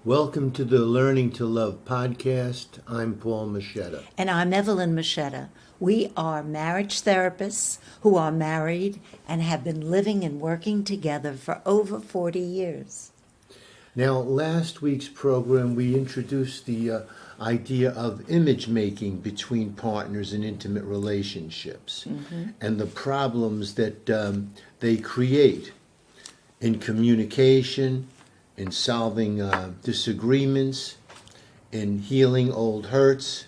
Welcome to the Learning to Love podcast. I'm Paul Moschetta. And I'm Evelyn Moschetta. We are marriage therapists who are married and have been living and working together for over 40 years. Now, last week's program, we introduced the idea of image making between partners in intimate relationships and the problems that they create in communication, in solving disagreements, in healing old hurts.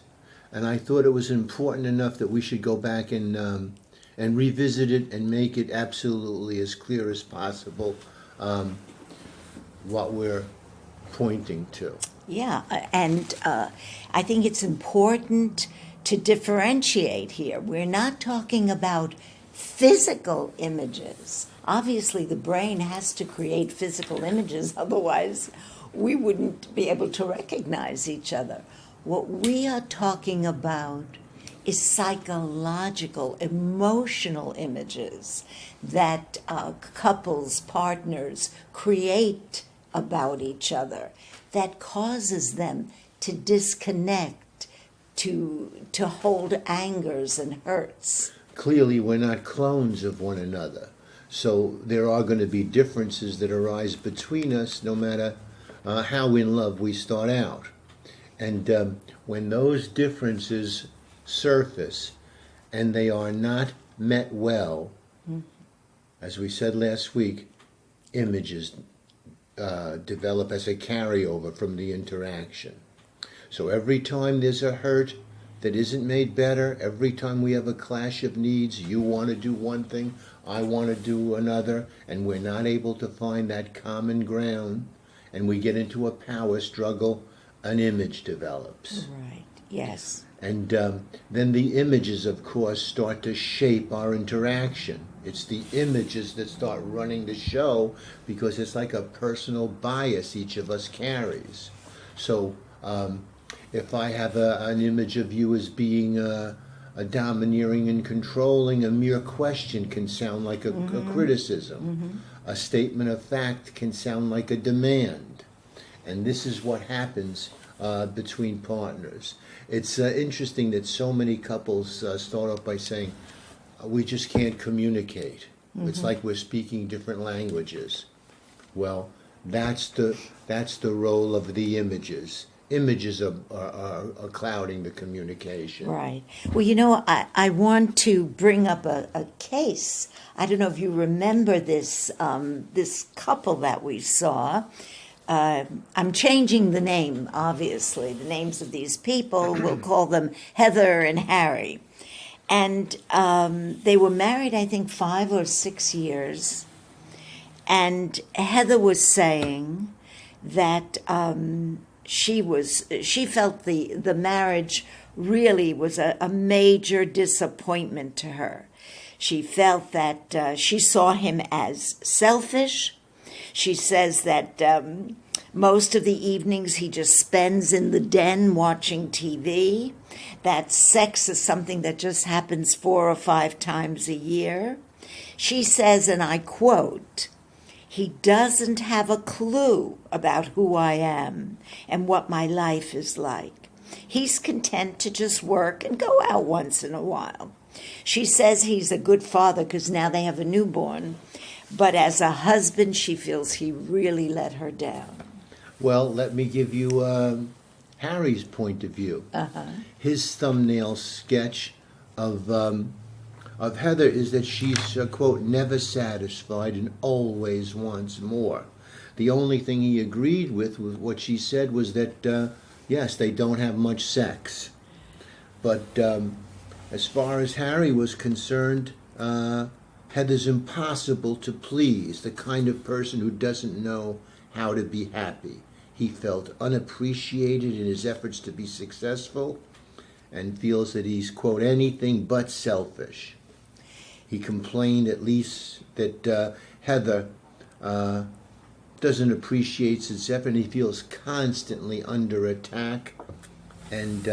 And I thought it was important enough that we should go back and revisit it and make it absolutely as clear as possible what we're pointing to. Yeah, and I think it's important to differentiate here. We're not talking about physical images. Obviously, the brain has to create physical images, otherwise we wouldn't be able to recognize each other. What we are talking about is psychological, emotional images that couples, partners create about each other that causes them to disconnect, to hold angers and hurts. Clearly, we're not clones of one another. So there are going to be differences that arise between us no matter how in love we start out. And when those differences surface and they are not met well, as we said last week, images develop as a carryover from the interaction. So every time there's a hurt that isn't made better, every time we have a clash of needs, you want to do one thing, I want to do another, and we're not able to find that common ground, and we get into a power struggle, an image develops. Right, yes. And then the images, of course, start to shape our interaction. It's the images that start running the show because it's like a personal bias each of us carries. So if I have an image of you as being a domineering and controlling, a mere question can sound like a criticism. A statement of fact can sound like a demand. And this is what happens between partners. It's interesting that so many couples start off by saying, we just can't communicate. It's like we're speaking different languages. Well, that's the role of the images. Images are clouding the communication. Right. Well, you know, I want to bring up a case. I don't know if you remember this this couple that we saw. I'm changing the name, obviously. The names of these people, we'll call them Heather and Harry. And they were married, I think, 5 or 6 years. And Heather was saying that she felt the marriage really was a major disappointment to her. She felt that she saw him as selfish. She says that most of the evenings he just spends in the den watching TV, that sex is something that just happens 4 or 5 times a year. She says, and I quote, "He doesn't have a clue about who I am and what my life is like. He's content to just work and go out once in a while." She says he's a good father because now they have a newborn, but as a husband, she feels he really let her down. Well, let me give you Harry's point of view. His thumbnail sketch of Heather is that she's, quote, never satisfied and always wants more. The only thing he agreed with what she said was that, yes, they don't have much sex. But as far as Harry was concerned, Heather's impossible to please, the kind of person who doesn't know how to be happy. He felt unappreciated in his efforts to be successful and feels that he's, quote, anything but selfish. He complained at least that Heather doesn't appreciate his effort, and he feels constantly under attack and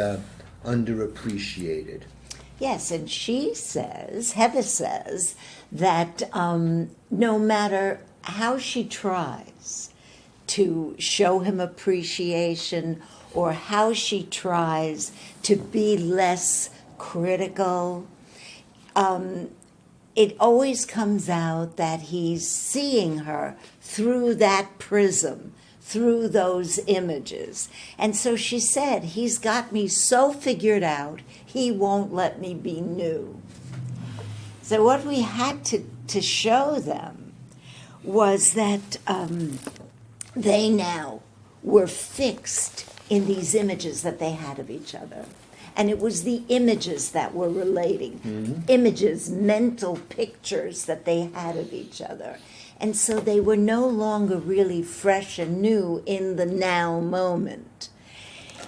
underappreciated. Yes, and Heather says, that no matter how she tries to show him appreciation, or how she tries to be less critical, it always comes out that he's seeing her through that prism, through those images. And so she said, he's got me so figured out, he won't let me be new. So what we had to show them was that they now were fixed in these images that they had of each other. And it was the images that were relating, images, mental pictures that they had of each other. And so they were no longer really fresh and new in the now moment.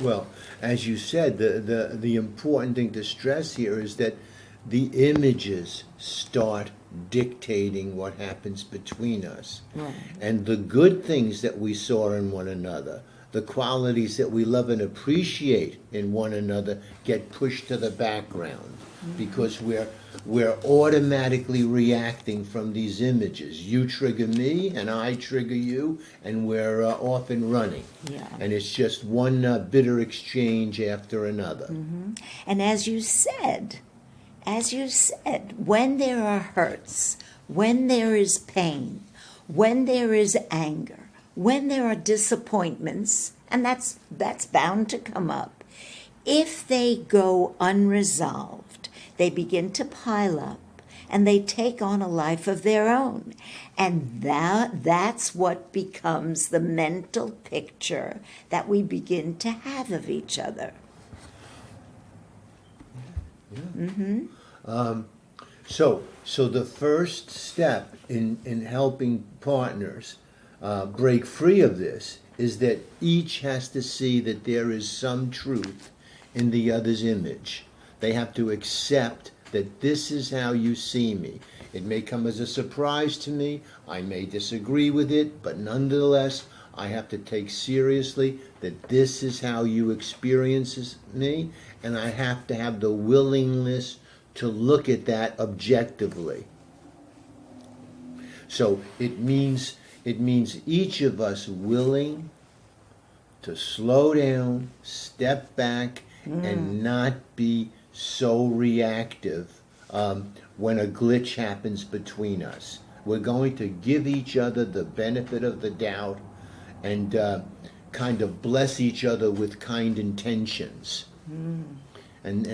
Well, as you said, the important thing to stress here is that the images start dictating what happens between us. Right. And the good things that we saw in one another, the qualities that we love and appreciate in one another, get pushed to the background because we're automatically reacting from these images. You trigger me and I trigger you, and we're off and running. Yeah. And it's just one bitter exchange after another. And as you said, when there are hurts, when there is pain, when there is anger, when there are disappointments, and that's bound to come up, if they go unresolved, they begin to pile up and they take on a life of their own. And that's what becomes the mental picture that we begin to have of each other. So the first step in helping partners break free of this is that each has to see that there is some truth in the other's image. They have to accept that this is how you see me. It may come as a surprise to me. I may disagree with it, but nonetheless, I have to take seriously that this is how you experience me, and I have to have the willingness to look at that objectively. So it means each of us willing to slow down, step back, and not be so reactive when a glitch happens between us. We're going to give each other the benefit of the doubt and kind of bless each other with kind intentions. And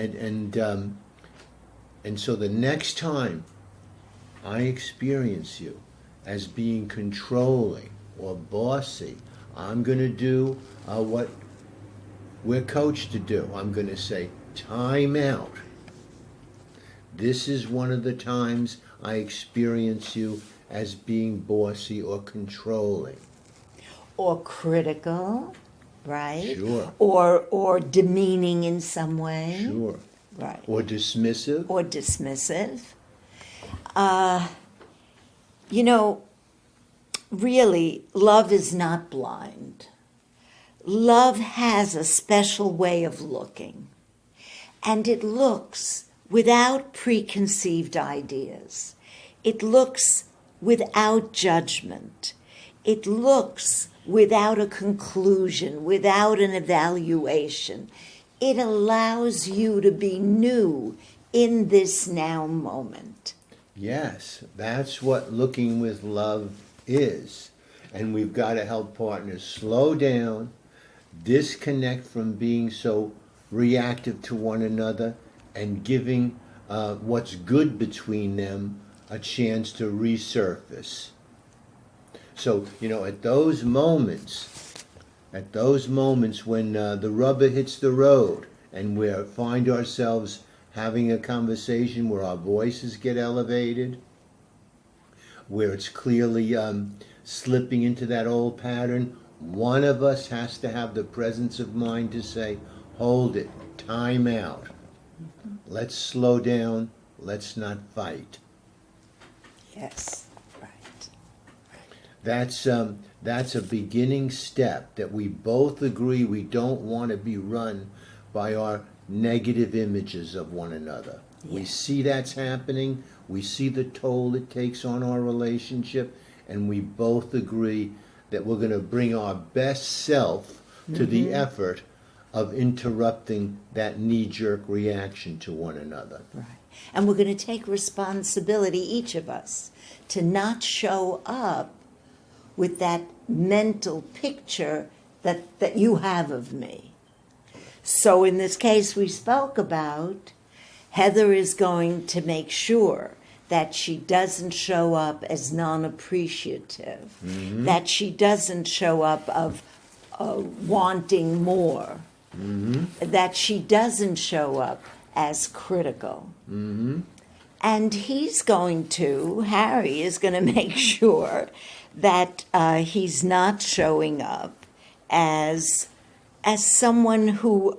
so the next time I experience you as being controlling or bossy, I'm going to do what we're coached to do. I'm going to say, time out. This is one of the times I experience you as being bossy or controlling. Or critical, right? Sure. Or demeaning in some way. Sure. Right. Or dismissive. Or dismissive. Really, love is not blind. Love has a special way of looking. And it looks without preconceived ideas. It looks without judgment. It looks without a conclusion, without an evaluation. It allows you to be new in this now moment. Yes, that's what looking with love is. And we've got to help partners slow down, disconnect from being so reactive to one another, and giving what's good between them a chance to resurface. So, at those moments when the rubber hits the road and we find ourselves having a conversation where our voices get elevated, where it's clearly slipping into that old pattern, one of us has to have the presence of mind to say, hold it, time out. Let's slow down, let's not fight. Yes, right. That's a beginning step that we both agree we don't want to be run by our negative images of one another. Yeah. We see that's happening, we see the toll it takes on our relationship, and we both agree that we're going to bring our best self to the effort of interrupting that knee-jerk reaction to one another. Right. And we're going to take responsibility, each of us, to not show up with that mental picture that you have of me. So in this case we spoke about, Heather is going to make sure that she doesn't show up as non-appreciative, that she doesn't show up of wanting more, that she doesn't show up as critical. And Harry is going to make sure that he's not showing up as someone who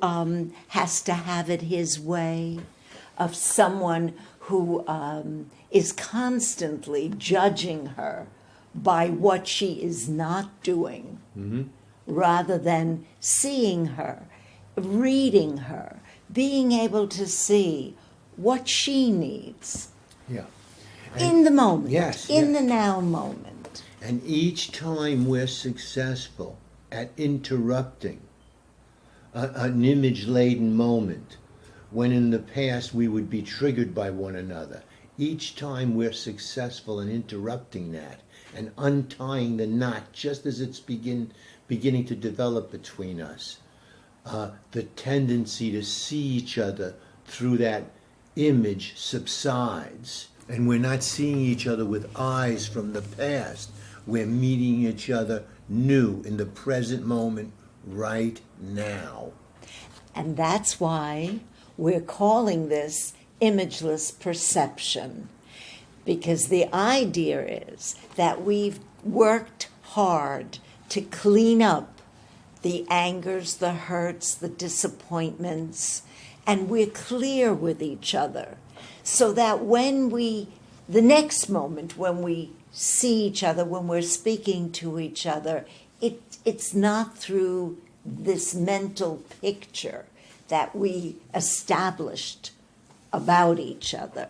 has to have it his way, of someone who is constantly judging her by what she is not doing, rather than seeing her, reading her, being able to see what she needs. Yeah. In the moment, in the now moment. And each time we're successful at interrupting an image-laden moment, when in the past we would be triggered by one another, each time we're successful in interrupting that and untying the knot just as it's beginning to develop between us, the tendency to see each other through that image subsides. And we're not seeing each other with eyes from the past. We're meeting each other new in the present moment right now. And that's why we're calling this imageless perception, because the idea is that we've worked hard to clean up the angers, the hurts, the disappointments, and we're clear with each other, so that the next moment when we see each other, when we're speaking to each other, it's not through this mental picture that we established about each other.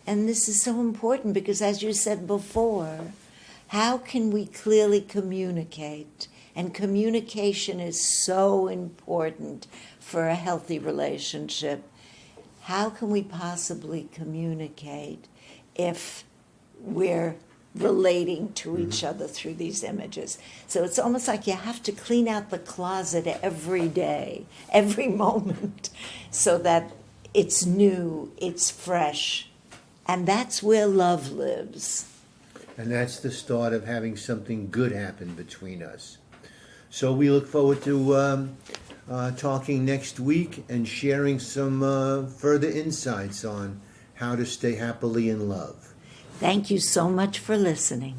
And this is so important because, as you said before, how can we clearly communicate? And communication is so important for a healthy relationship. How can we possibly communicate if we're relating to each other through these images? So it's almost like you have to clean out the closet every day, every moment, so that it's new, it's fresh, and that's where love lives. And that's the start of having something good happen between us. So we look forward to talking next week and sharing some further insights on how to stay happily in love. Thank you so much for listening.